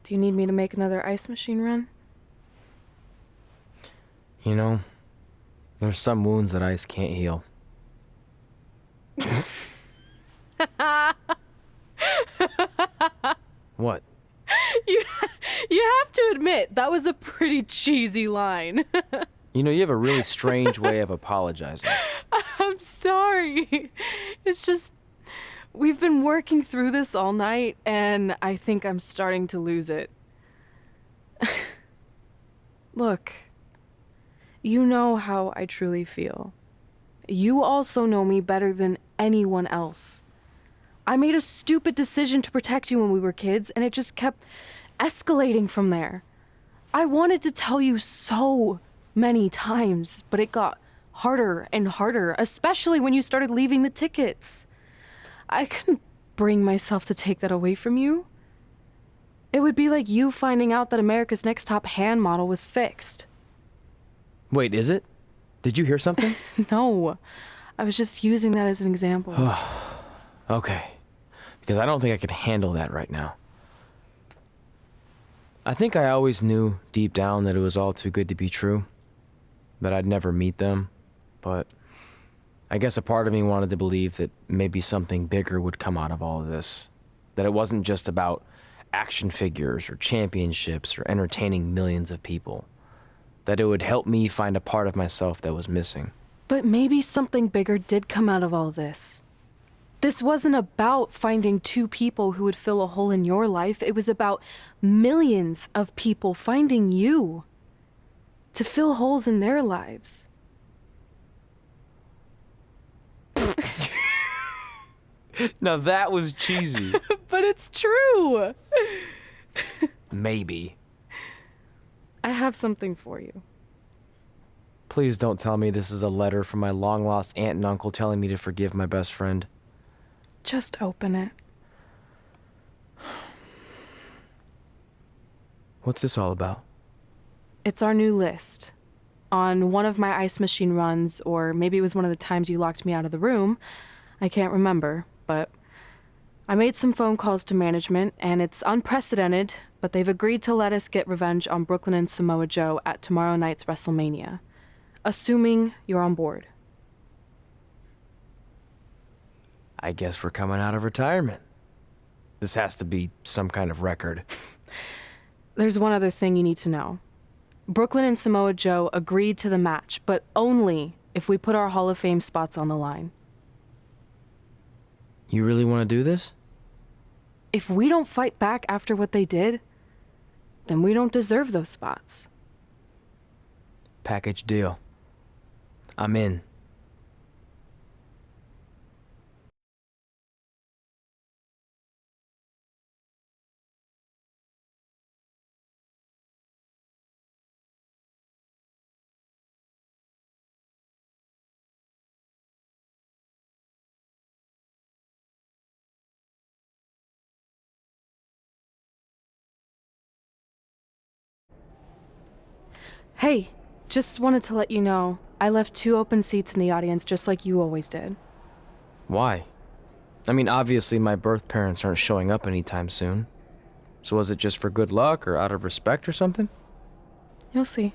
Do you need me to make another ice machine run? You know, there's some wounds that ice can't heal. What? You, you have to admit, that was a pretty cheesy line. You know, you have a really strange way of apologizing. I'm sorry. It's just, we've been working through this all night, and I think I'm starting to lose it. Look, you know how I truly feel. You also know me better than anyone else. I made a stupid decision to protect you when we were kids, and it just kept escalating from there. I wanted to tell you so many times, but it got harder and harder, especially when you started leaving the tickets. I couldn't bring myself to take that away from you. It would be like you finding out that America's Next Top hand model was fixed. Wait, is it? Did you hear something? No, I was just using that as an example. Okay. Because I don't think I could handle that right now. I think I always knew deep down that it was all too good to be true. That I'd never meet them. But I guess a part of me wanted to believe that maybe something bigger would come out of all of this. That it wasn't just about action figures or championships or entertaining millions of people. That it would help me find a part of myself that was missing. But maybe something bigger did come out of all this. This wasn't about finding two people who would fill a hole in your life. It was about millions of people finding you to fill holes in their lives. Now that was cheesy. But it's true. Maybe. I have something for you. Please don't tell me this is a letter from my long-lost aunt and uncle telling me to forgive my best friend. Just open it. What's this all about? It's our new list. On one of my ice machine runs, or maybe it was one of the times you locked me out of the room. I can't remember, but I made some phone calls to management, and it's unprecedented, but they've agreed to let us get revenge on Brooklyn and Samoa Joe at tomorrow night's WrestleMania. Assuming you're on board. I guess we're coming out of retirement. This has to be some kind of record. There's one other thing you need to know. Brooklyn and Samoa Joe agreed to the match, but only if we put our Hall of Fame spots on the line. You really want to do this? If we don't fight back after what they did, then we don't deserve those spots. Package deal. I'm in. Hey, just wanted to let you know, I left 2 open seats in the audience just like you always did. Why? I mean, obviously my birth parents aren't showing up anytime soon. So was it just for good luck or out of respect or something? You'll see.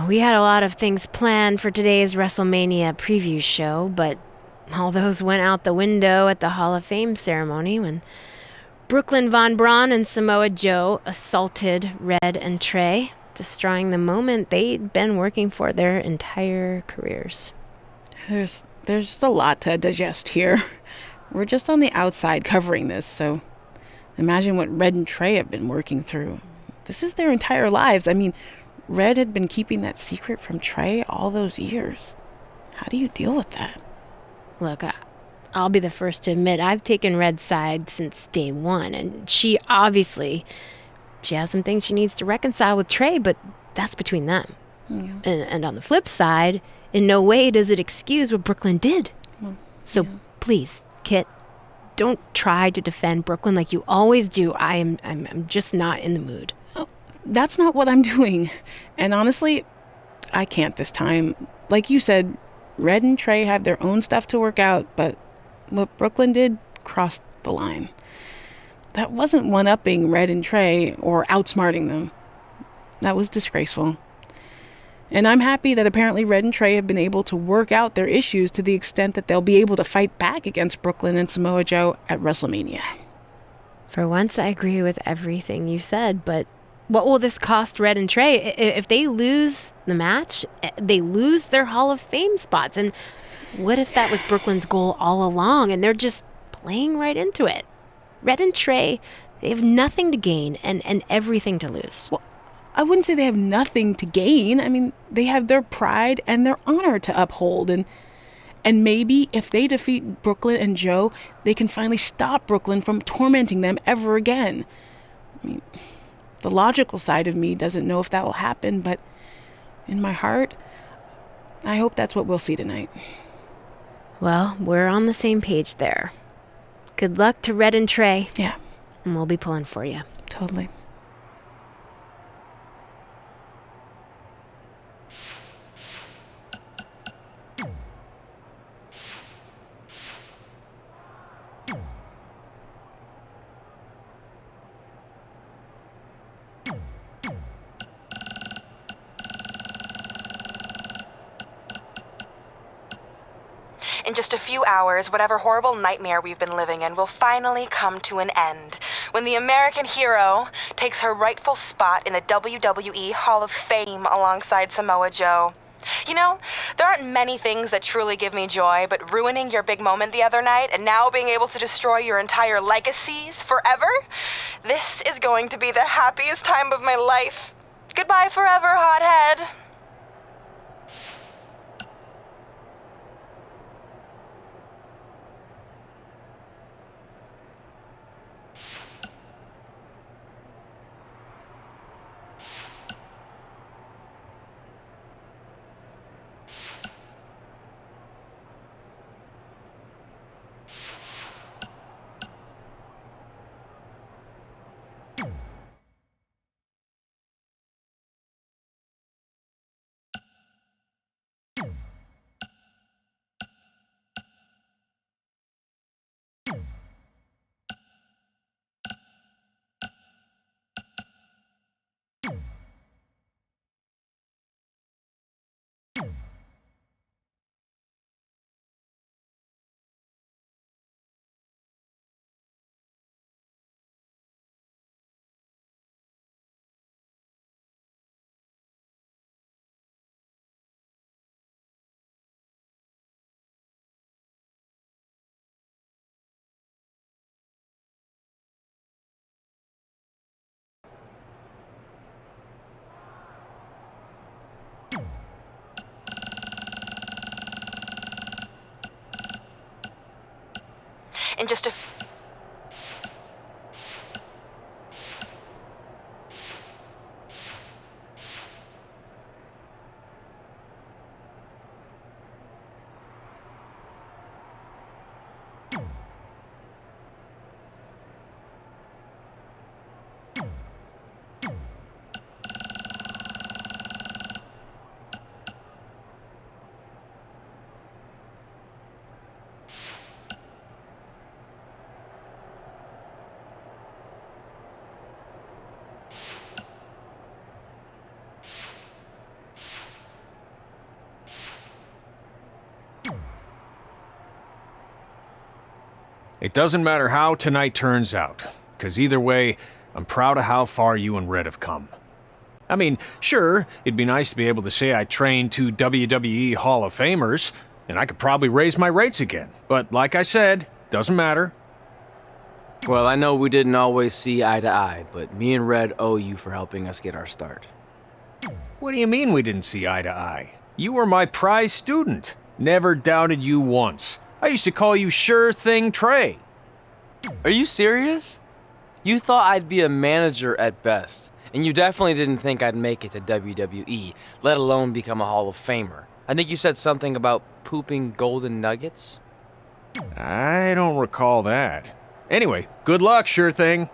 We had a lot of things planned for today's WrestleMania preview show, but all those went out the window at the Hall of Fame ceremony when Brooklyn Von Braun and Samoa Joe assaulted Red and Trey, destroying the moment they'd been working for their entire careers. There's just a lot to digest here. We're just on the outside covering this, so imagine what Red and Trey have been working through. This is their entire lives. I mean, Red had been keeping that secret from Trey all those years. How do you deal with that? Look, I'll be the first to admit I've taken Red's side since day one, and she has some things she needs to reconcile with Trey, but that's between them. Yeah. And on the flip side, in no way does it excuse what Brooklyn did. So please, Kit, don't try to defend Brooklyn like you always do. I'm just not in the mood. That's not what I'm doing. And honestly, I can't this time. Like you said, Red and Trey have their own stuff to work out, but what Brooklyn did crossed the line. That wasn't one-upping Red and Trey or outsmarting them. That was disgraceful. And I'm happy that apparently Red and Trey have been able to work out their issues to the extent that they'll be able to fight back against Brooklyn and Samoa Joe at WrestleMania. For once, I agree with everything you said, but what will this cost Red and Trey? If they lose the match, they lose their Hall of Fame spots. And what if that was Brooklyn's goal all along and they're just playing right into it? Red and Trey, they have nothing to gain and everything to lose. Well, I wouldn't say they have nothing to gain. I mean, they have their pride and their honor to uphold. And maybe if they defeat Brooklyn and Joe, they can finally stop Brooklyn from tormenting them ever again. I mean, the logical side of me doesn't know if that will happen, but in my heart, I hope that's what we'll see tonight. Well, we're on the same page there. Good luck to Red and Trey. Yeah. And we'll be pulling for you. Totally. In just a few hours, whatever horrible nightmare we've been living in will finally come to an end when the American hero takes her rightful spot in the WWE Hall of Fame alongside Samoa Joe. You know, there aren't many things that truly give me joy, but ruining your big moment the other night and now being able to destroy your entire legacies forever? This is going to be the happiest time of my life. Goodbye forever, hothead. In just a It doesn't matter how tonight turns out, because either way, I'm proud of how far you and Red have come. I mean, sure, it'd be nice to be able to say I trained 2 WWE Hall of Famers, and I could probably raise my rates again. But like I said, doesn't matter. Well, I know we didn't always see eye to eye, but me and Red owe you for helping us get our start. What do you mean we didn't see eye to eye? You were my prize student. Never doubted you once. I used to call you Sure Thing Trey. Are you serious? You thought I'd be a manager at best, and you definitely didn't think I'd make it to WWE, let alone become a Hall of Famer. I think you said something about pooping golden nuggets? I don't recall that. Anyway, good luck, Sure Thing.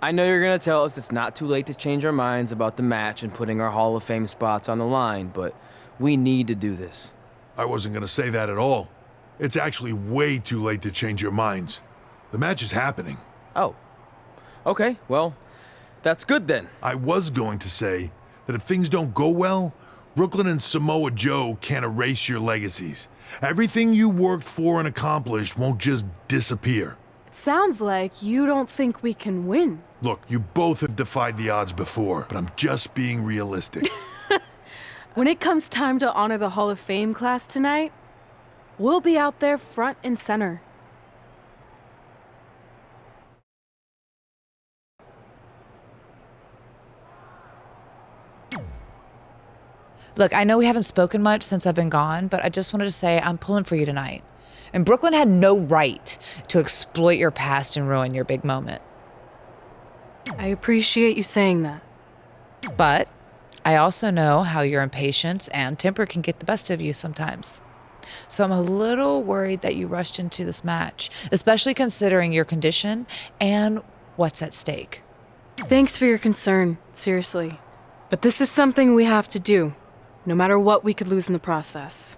I know you're gonna tell us it's not too late to change our minds about the match and putting our Hall of Fame spots on the line, but we need to do this. I wasn't going to say that at all. It's actually way too late to change your minds. The match is happening. Oh. Okay, well, that's good then. I was going to say that if things don't go well, Brooklyn and Samoa Joe can't erase your legacies. Everything you worked for and accomplished won't just disappear. It sounds like you don't think we can win. Look, you both have defied the odds before, but I'm just being realistic. When it comes time to honor the Hall of Fame class tonight, we'll be out there front and center. Look, I know we haven't spoken much since I've been gone, but I just wanted to say I'm pulling for you tonight. And Brooklyn had no right to exploit your past and ruin your big moment. I appreciate you saying that. But I also know how your impatience and temper can get the best of you sometimes. So I'm a little worried that you rushed into this match, especially considering your condition and what's at stake. Thanks for your concern, seriously. But this is something we have to do, no matter what we could lose in the process.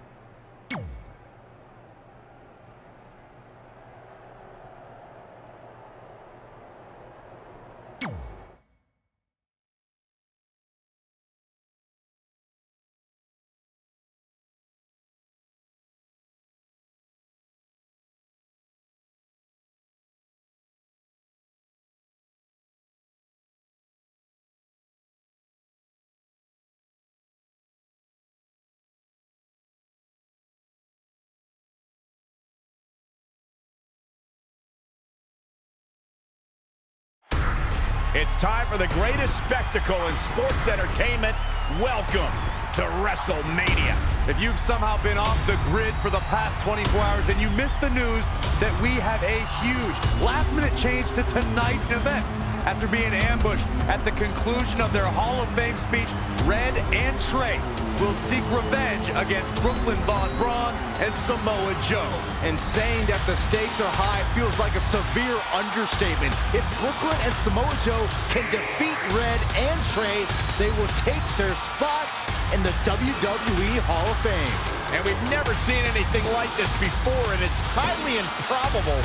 It's time for the greatest spectacle in sports entertainment. Welcome to WrestleMania. If you've somehow been off the grid for the past 24 hours, then you missed the news that we have a huge last-minute change to tonight's event. After being ambushed at the conclusion of their Hall of Fame speech, Red and Trey will seek revenge against Brooklyn Von Braun and Samoa Joe. And saying that the stakes are high feels like a severe understatement. If Brooklyn and Samoa Joe can defeat Red and Trey, they will take their spots in the WWE Hall of Fame. And we've never seen anything like this before, and it's highly improbable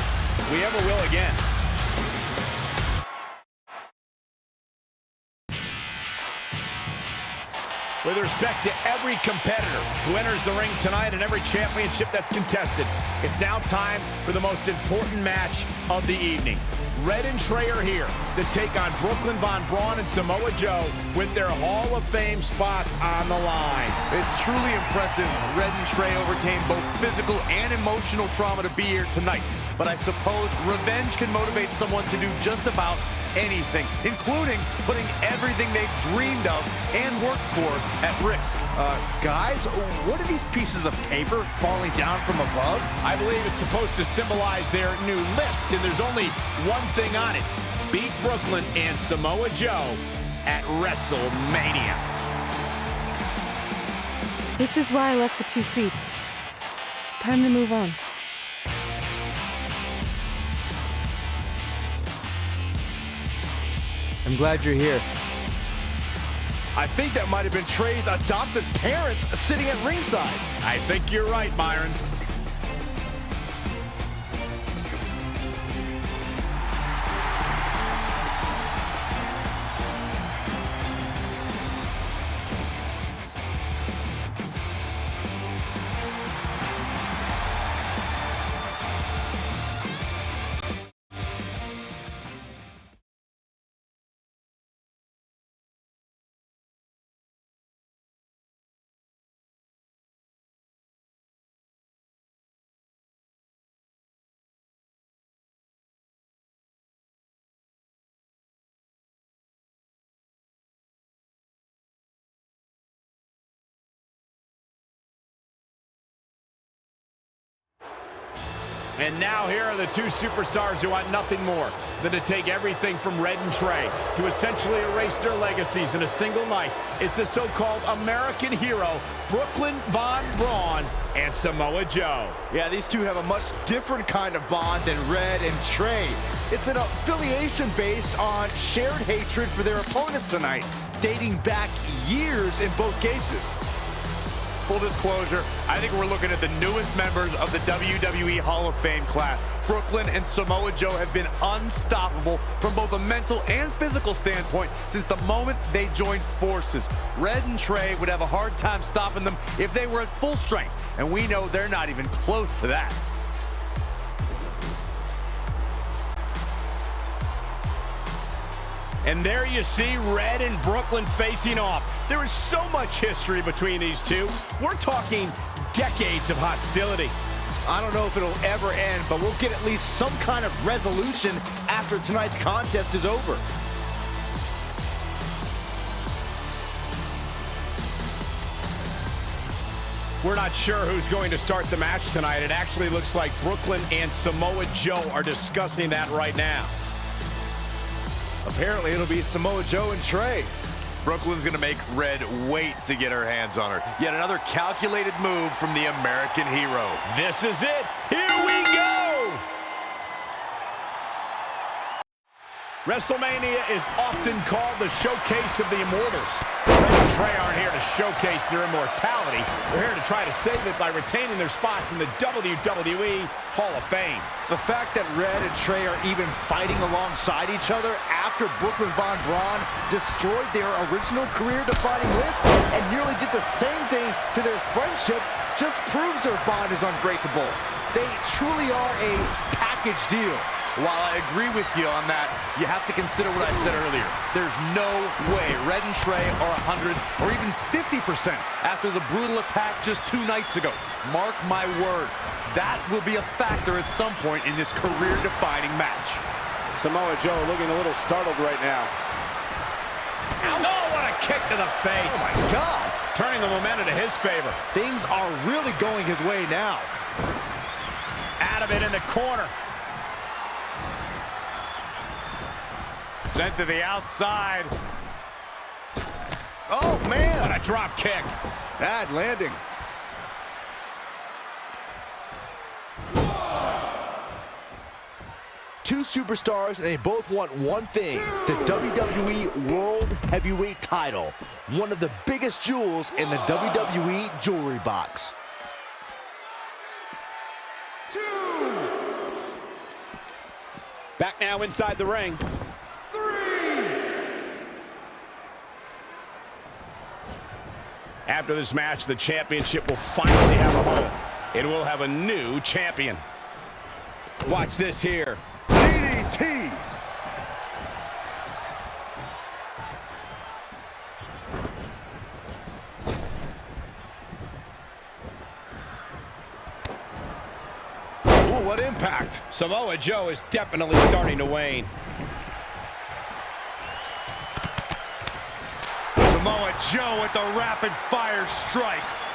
we ever will again. With respect to every competitor who enters the ring tonight and every championship that's contested, it's now time for the most important match of the evening. Red and Trey are here to take on Brooklyn Von Braun and Samoa Joe with their Hall of Fame spots on the line. It's truly impressive Red and Trey overcame both physical and emotional trauma to be here tonight. But I suppose revenge can motivate someone to do just about anything, including putting everything they've dreamed of and worked for at risk. Guys, what are these pieces of paper falling down from above? I believe it's supposed to symbolize their new list, and there's only one thing on it. Beat Brooklyn and Samoa Joe at WrestleMania. This is why I left the 2 seats. It's time to move on. I'm glad you're here. I think that might have been Trey's adopted parents sitting at ringside. I think you're right, Myron. And now here are the two superstars who want nothing more than to take everything from Red and Trey to essentially erase their legacies in a single night. It's the so-called American hero, Brooklyn Von Braun and Samoa Joe. Yeah, these two have a much different kind of bond than Red and Trey. It's an affiliation based on shared hatred for their opponents tonight, dating back years in both cases. Full disclosure, I think we're looking at the newest members of the WWE Hall of Fame class. Brooklyn and Samoa Joe have been unstoppable from both a mental and physical standpoint since the moment they joined forces. Red and Trey would have a hard time stopping them if they were at full strength, and we know they're not even close to that. And there you see Red and Brooklyn facing off. There is so much history between these two. We're talking decades of hostility. I don't know if it'll ever end, but we'll get at least some kind of resolution after tonight's contest is over. We're not sure who's going to start the match tonight. It actually looks like Brooklyn and Samoa Joe are discussing that right now. Apparently, it'll be Samoa Joe and Trey. Brooklyn's gonna make Red wait to get her hands on her. Yet another calculated move from the American hero. This is it. Here we go! WrestleMania is often called the showcase of the immortals. Red and Trey aren't here to showcase their immortality. They're here to try to save it by retaining their spots in the WWE Hall of Fame. The fact that Red and Trey are even fighting alongside each other after Brooklyn Von Braun destroyed their original career-defining list and nearly did the same thing to their friendship just proves their bond is unbreakable. They truly are a package deal. While I agree with you on that, you have to consider what I said earlier. There's no way Red and Trey are 100 or even 50% after the brutal attack just 2 nights ago. Mark my words, that will be a factor at some point in this career-defining match. Samoa Joe looking a little startled right now. Oh, what a kick to the face. Oh, my God. Turning the momentum to his favor. Things are really going his way now. Out of it in the corner. Sent to the outside. Oh, man. What a drop kick. Bad landing. Two superstars, and they both want one thing, the WWE World Heavyweight title. One of the biggest jewels in the WWE jewelry box. Back now inside the ring. After this match, the championship will finally have a home. It will have a new champion. Watch this here. DDT! Ooh, what impact. Samoa Joe is definitely starting to wane. Samoa Joe with the rapid-fire strikes.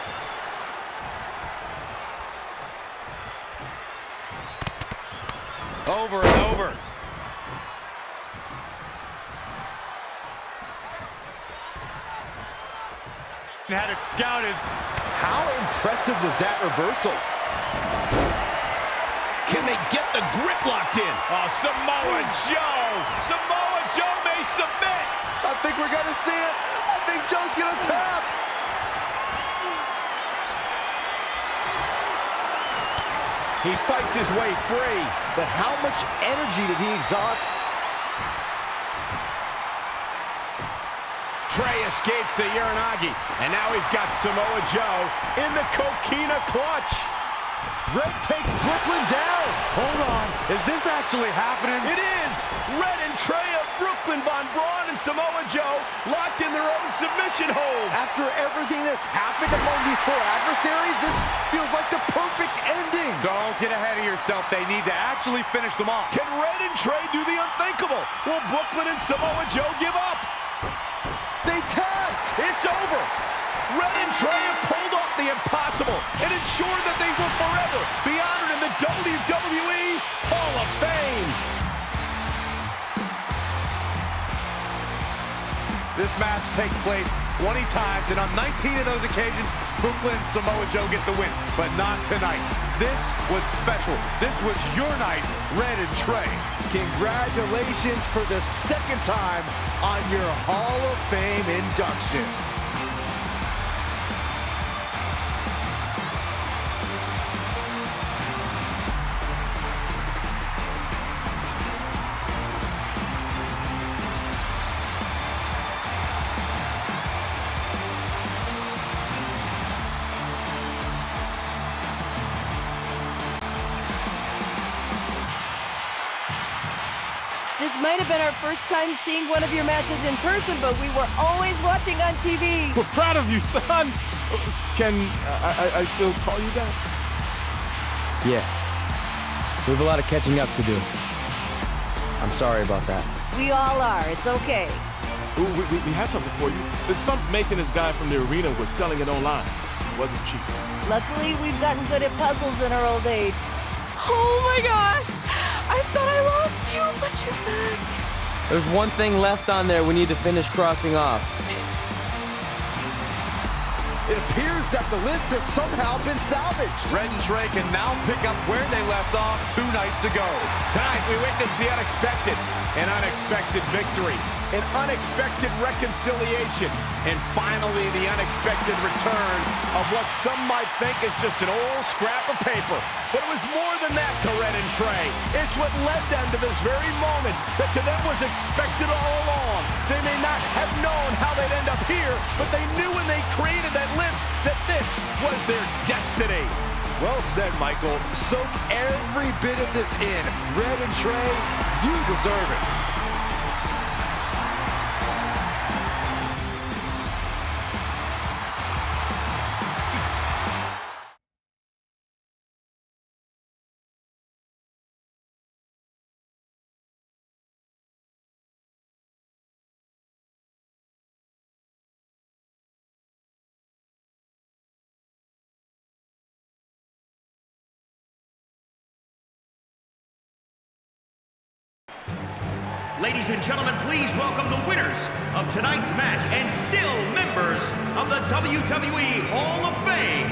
Over and over. Had it scouted. How impressive was that reversal? Can they get the grip locked in? Oh, Samoa Joe! Samoa Joe may submit! I think we're gonna see it. I think Joe's gonna tap. He fights his way free. But how much energy did he exhaust? Trey escapes the Uranagi, and now he's got Samoa Joe in the Coquina clutch. Red takes Brooklyn down. Hold on, is this actually happening? It is! Red and Trey of Brooklyn, Von Braun and Samoa Joe locked in their own submission holds. After everything that's happened among these 4 adversaries, this feels like the perfect ending. Don't get ahead of yourself. They need to actually finish them off. Can Red and Trey do the unthinkable? Will Brooklyn and Samoa Joe give up? They tapped. It's over. Red and Trey have pulled off the impossible and ensured that they will forever be honored in the WWE This match takes place 20 times, and on 19 of those occasions, Brooklyn and Samoa Joe get the win, but not tonight. This was special. This was your night, Red and Trey. Congratulations for the second time on your Hall of Fame induction. This might have been our first time seeing one of your matches in person, but we were always watching on TV. We're proud of you, son. Can I still call you that? Yeah. We have a lot of catching up to do. I'm sorry about that. We all are. It's okay. Ooh, we have something for you. There's some maintenance guy from the arena was selling it online. It wasn't cheap. Luckily, we've gotten good at puzzles in our old age. Oh my gosh! I thought I lost you, but you're back. There's one thing left on there we need to finish crossing off. It appears that the list has somehow been salvaged. Red and Trey can now pick up where they left off 2 nights ago. Tonight, we witnessed the unexpected, an unexpected victory, an unexpected reconciliation, and finally the unexpected return of what some might think is just an old scrap of paper. But it was more than that to Red and Trey. It's what led them to this very moment that to them was expected all along. They may not have known how they'd end up here, but they knew when they created that list that this was their destiny. Well said, Michael. Soak every bit of this in. Red and Trey, you deserve it. Ladies and gentlemen, please welcome the winners of tonight's match and still members of the WWE Hall of Fame,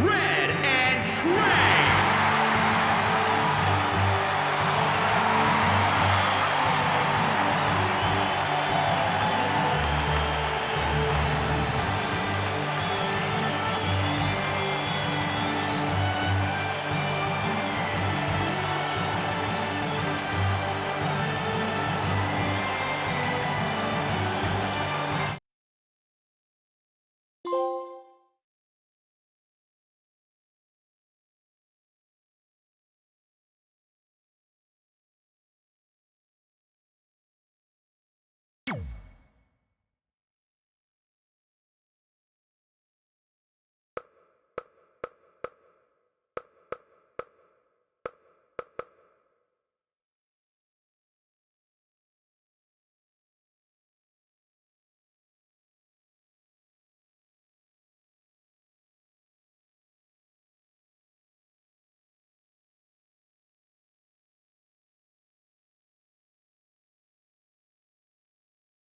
Red and Trey.